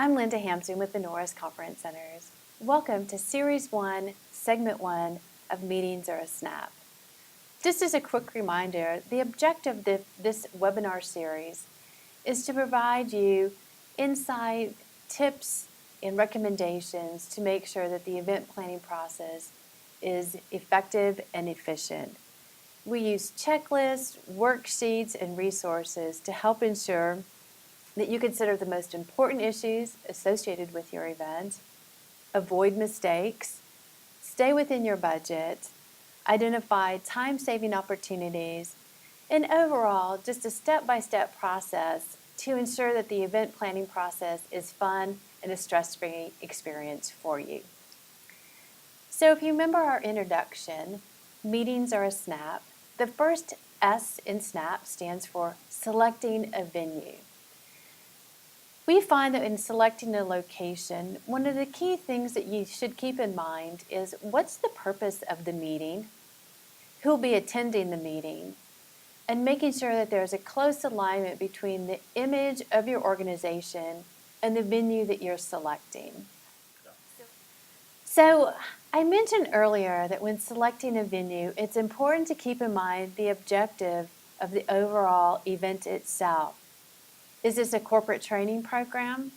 I'm Linda Hampson with the Norris Conference Centers. Welcome to Series 1, Segment 1 of Meetings Are a Snap. Just as a quick reminder, the objective of this webinar series is to provide you insight, tips, and recommendations to make sure that the event planning process is effective and efficient. We use checklists, worksheets, and resources to help ensure that you consider the most important issues associated with your event, avoid mistakes, stay within your budget, identify time-saving opportunities, and overall, just a step-by-step process to ensure that the event planning process is fun and a stress-free experience for you. So if you remember our introduction, meetings are a snap. The first S in SNAP stands for selecting a venue. We find that in selecting a location, one of the key things that you should keep in mind is what's the purpose of the meeting, who will be attending the meeting, and making sure that there's a close alignment between the image of your organization and the venue that you're selecting. So I mentioned earlier that when selecting a venue, it's important to keep in mind the objective of the overall event itself. Is this a corporate training program?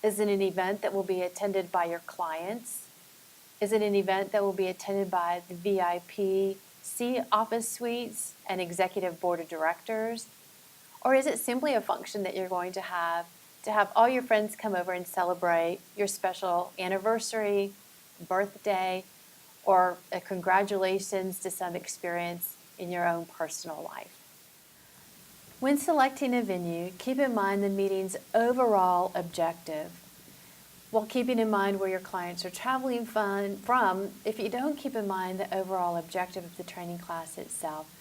Is it an event that will be attended by your clients? Is it an event that will be attended by the VIP C office suites and executive board of directors? Or is it simply a function that you're going to have all your friends come over and celebrate your special anniversary, birthday, or a congratulations to some experience in your own personal life? When selecting a venue, keep in mind the meeting's overall objective. While keeping in mind where your clients are traveling from, if you don't keep in mind the overall objective of the training class itself,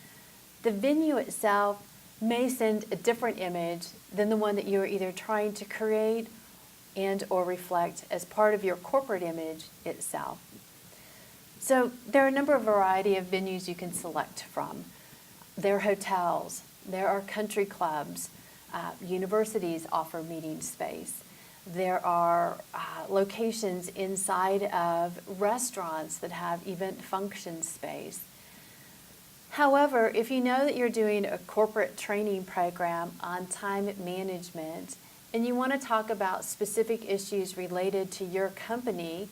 the venue itself may send a different image than the one that you're either trying to create and or reflect as part of your corporate image itself. So there are a number of variety of venues you can select from. There are hotels. There are country clubs. Universities offer meeting space. There are locations inside of restaurants that have event function space. However, if you know that you're doing a corporate training program on time management and you want to talk about specific issues related to your company,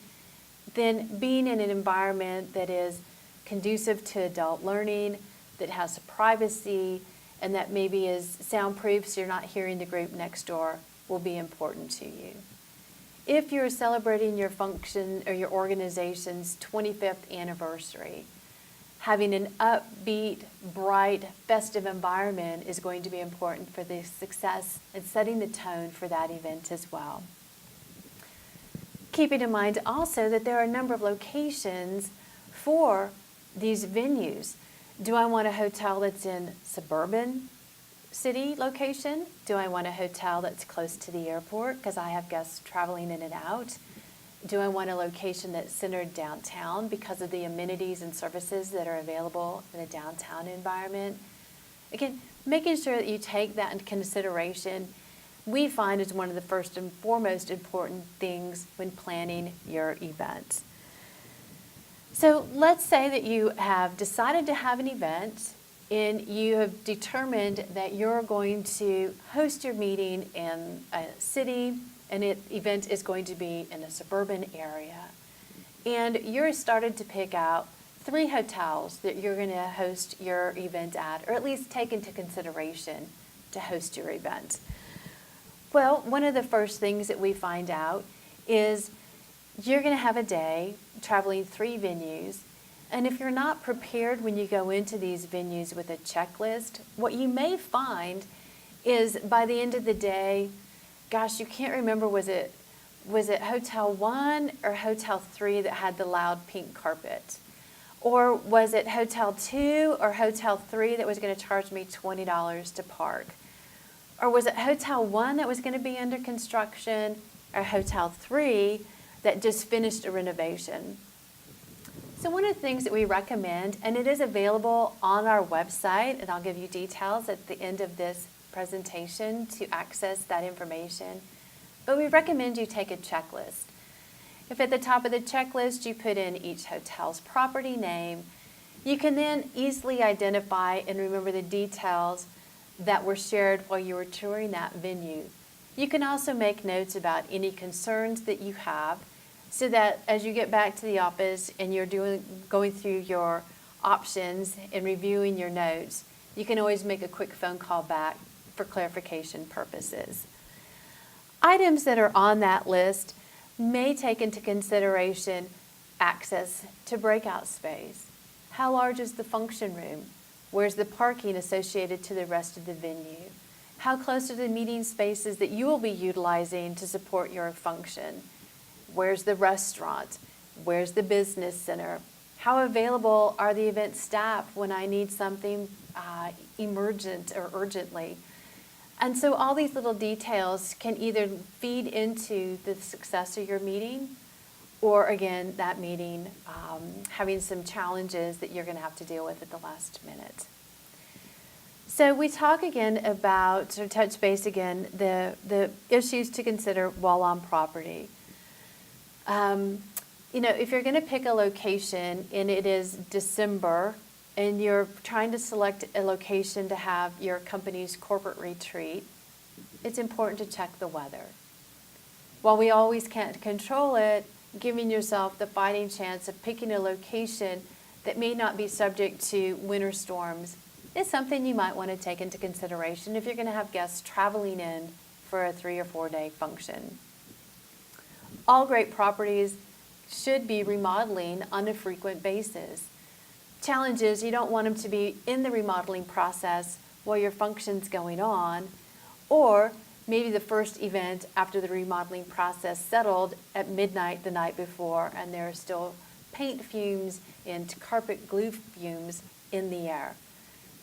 then being in an environment that is conducive to adult learning, that has privacy, and that maybe is soundproof so you're not hearing the group next door will be important to you. If you're celebrating your function or your organization's 25th anniversary, having an upbeat, bright, festive environment is going to be important for the success and setting the tone for that event as well. Keeping in mind also that there are a number of locations for these venues. Do I want a hotel that's in suburban city location? Do I want a hotel that's close to the airport because I have guests traveling in and out? Do I want a location that's centered downtown because of the amenities and services that are available in a downtown environment? Again, making sure that you take that into consideration, we find is one of the first and foremost important things when planning your event. So let's say that you have decided to have an event and you have determined that you're going to host your meeting in a city and the event is going to be in a suburban area. And you're started to pick out 3 hotels that you're going to host your event at, or at least take into consideration to host your event. Well, one of the first things that we find out is you're going to have a day traveling 3 venues, and if you're not prepared when you go into these venues with a checklist, what you may find is by the end of the day, gosh, you can't remember, was it Hotel 1 or Hotel 3 that had the loud pink carpet? Or was it Hotel 2 or Hotel 3 that was going to charge me $20 to park? Or was it Hotel 1 that was going to be under construction, or Hotel 3 that just finished a renovation? So one of the things that we recommend, and it is available on our website, and I'll give you details at the end of this presentation to access that information, but we recommend you take a checklist. If at the top of the checklist you put in each hotel's property name, you can then easily identify and remember the details that were shared while you were touring that venue. You can also make notes about any concerns that you have so that as you get back to the office and you're going through your options and reviewing your notes, you can always make a quick phone call back for clarification purposes. Items that are on that list may take into consideration access to breakout space. How large is the function room? Where's the parking associated to the rest of the venue? How close are the meeting spaces that you will be utilizing to support your function? Where's the restaurant? Where's the business center? How available are the event staff when I need something emergent or urgently? And so all these little details can either feed into the success of your meeting or, again, that meeting having some challenges that you're going to have to deal with at the last minute. So we talk again about, or touch base again, the issues to consider while on property. If you're going to pick a location and it is December and you're trying to select a location to have your company's corporate retreat, it's important to check the weather. While we always can't control it, giving yourself the fighting chance of picking a location that may not be subject to winter storms is something you might want to take into consideration if you're going to have guests traveling in for a 3 or 4 day function. All great properties should be remodeling on a frequent basis. Challenge is you don't want them to be in the remodeling process while your function's going on, or maybe the first event after the remodeling process settled at midnight the night before and there are still paint fumes and carpet glue fumes in the air.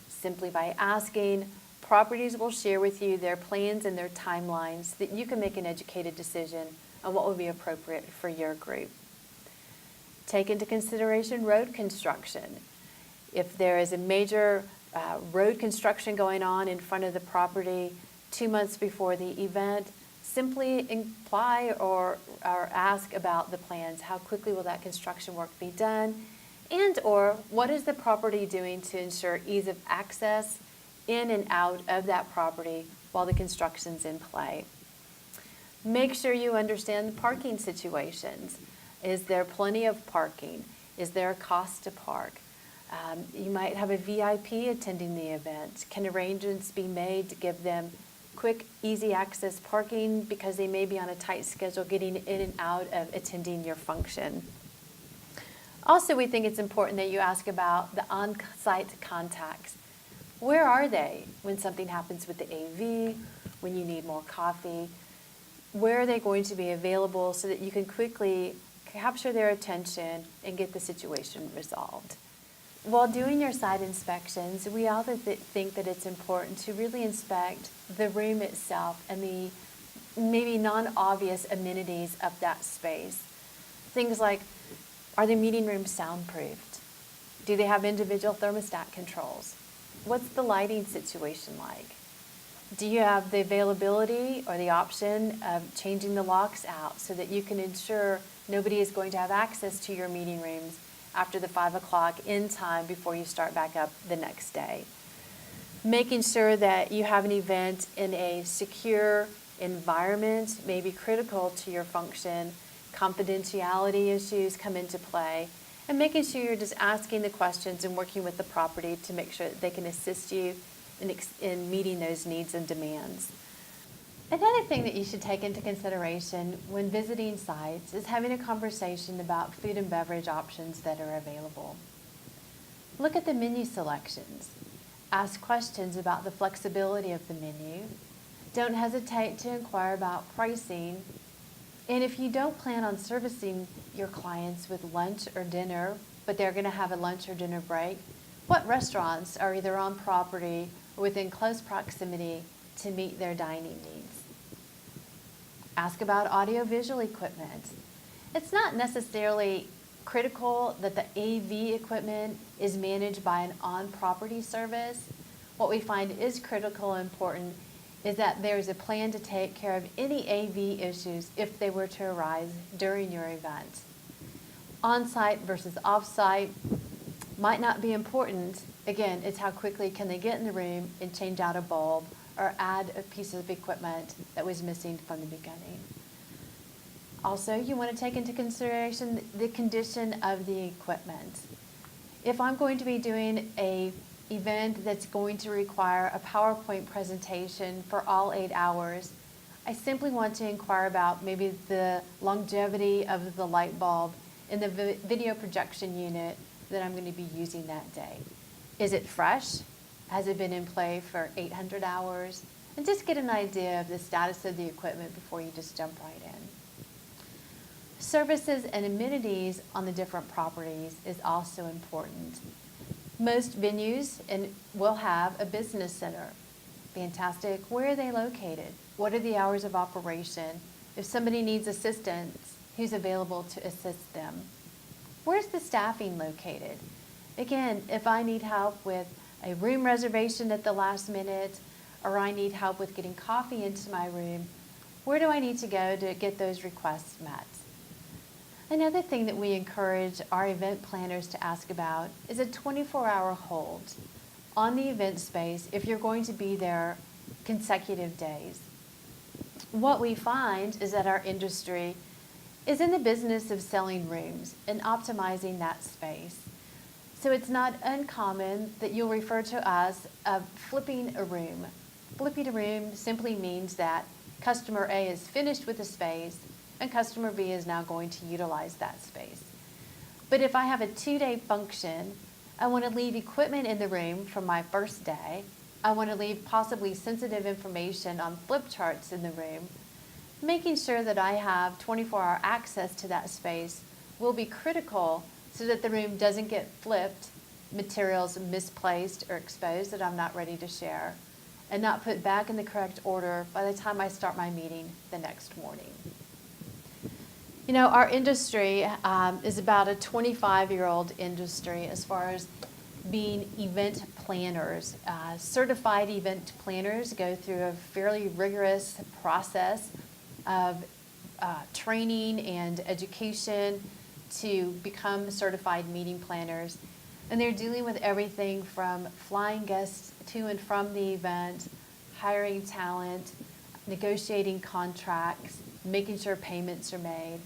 Simply by asking, properties will share with you their plans and their timelines so that you can make an educated decision on what would be appropriate for your group. Take into consideration road construction. If there is a major road construction going on in front of the property 2 months before the event, simply imply or ask about the plans. How quickly will that construction work be done? And or what is the property doing to ensure ease of access in and out of that property while the construction's in play? Make sure you understand the parking situations. Is there plenty of parking? Is there a cost to park? You might have a VIP attending the event. Can arrangements be made to give them quick, easy access parking because they may be on a tight schedule getting in and out of attending your function? Also, we think it's important that you ask about the on-site contacts. Where are they when something happens with the AV, when you need more coffee? Where are they going to be available so that you can quickly capture their attention and get the situation resolved? While doing your site inspections, we also think that it's important to really inspect the room itself and the maybe non-obvious amenities of that space. Things like, are the meeting rooms soundproofed? Do they have individual thermostat controls? What's the lighting situation like? Do you have the availability or the option of changing the locks out so that you can ensure nobody is going to have access to your meeting rooms after the 5 o'clock in time before you start back up the next day? Making sure that you have an event in a secure environment may be critical to your function. Confidentiality issues come into play, and making sure you're just asking the questions and working with the property to make sure that they can assist you in meeting those needs and demands. Another thing that you should take into consideration when visiting sites is having a conversation about food and beverage options that are available. Look at the menu selections. Ask questions about the flexibility of the menu. Don't hesitate to inquire about pricing. And if you don't plan on servicing your clients with lunch or dinner, but they're going to have a lunch or dinner break, what restaurants are either on property or within close proximity to meet their dining needs? Ask about audiovisual equipment. It's not necessarily critical that the AV equipment is managed by an on-property service. What we find is critical and important is that there is a plan to take care of any AV issues if they were to arise during your event. On-site versus off-site might not be important. Again, it's how quickly can they get in the room and change out a bulb or add a piece of equipment that was missing from the beginning. Also, you want to take into consideration the condition of the equipment. If I'm going to be doing an event that's going to require a PowerPoint presentation for all 8 hours, I simply want to inquire about maybe the longevity of the light bulb in the video projection unit that I'm going to be using that day. Is it fresh? Has it been in play for 800 hours? And just get an idea of the status of the equipment before you just jump right in. Services and amenities on the different properties is also important. Most venues will have a business center. Fantastic. Where are they located? What are the hours of operation? If somebody needs assistance, who's available to assist them? Where's the staffing located? Again, if I need help with a room reservation at the last minute, or I need help with getting coffee into my room, where do I need to go to get those requests met? Another thing that we encourage our event planners to ask about is a 24-hour hold on the event space if you're going to be there consecutive days. What we find is that our industry is in the business of selling rooms and optimizing that space. So it's not uncommon that you'll refer to us of flipping a room. Flipping a room simply means that customer A is finished with the space and customer B is now going to utilize that space. But if I have a 2-day function, I want to leave equipment in the room from my first day. I want to leave possibly sensitive information on flip charts in the room. Making sure that I have 24-hour access to that space will be critical so that the room doesn't get flipped, materials misplaced or exposed that I'm not ready to share, and not put back in the correct order by the time I start my meeting the next morning. You know, our industry is about a 25-year-old industry as far as being event planners. Certified event planners go through a fairly rigorous process of training and education to become certified meeting planners. And they're dealing with everything from flying guests to and from the event, hiring talent, negotiating contracts, making sure payments are made.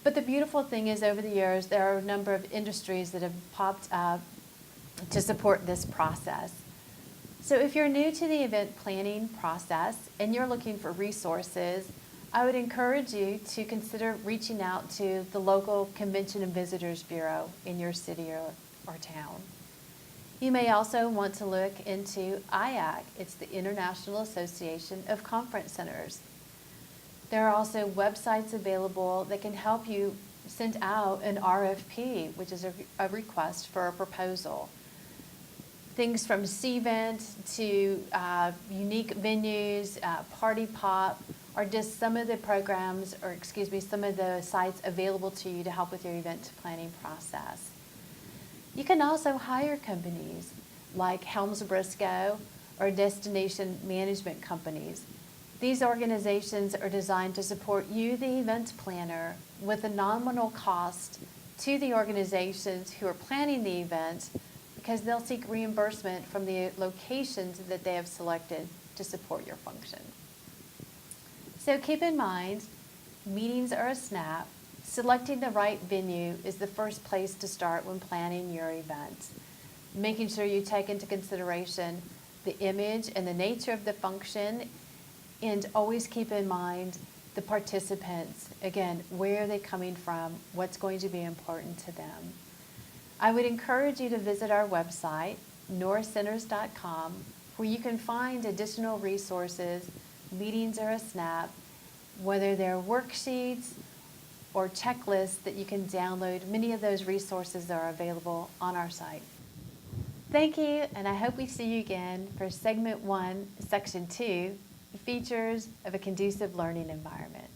But the beautiful thing is, over the years, there are a number of industries that have popped up to support this process. So if you're new to the event planning process and you're looking for resources, I would encourage you to consider reaching out to the local Convention and Visitors Bureau in your city or town. You may also want to look into IAC. It's the International Association of Conference Centers. There are also websites available that can help you send out an RFP, which is a request for a proposal. Things from C-Vent to unique venues, Party Pop, are just some of the programs, or excuse me, some of the sites available to you to help with your event planning process. You can also hire companies like Helms Briscoe or destination management companies. These organizations are designed to support you, the event planner, with a nominal cost to the organizations who are planning the event, because they'll seek reimbursement from the locations that they have selected to support your function. So keep in mind, meetings are a snap. Selecting the right venue is the first place to start when planning your event. Making sure you take into consideration the image and the nature of the function, and always keep in mind the participants. Again, where are they coming from? What's going to be important to them? I would encourage you to visit our website, norriscenters.com, where you can find additional resources. Meetings are a snap, whether they're worksheets or checklists that you can download. Many of those resources are available on our site. Thank you, and I hope we see you again for Segment 1, Section 2, Features of a Conducive Learning Environment.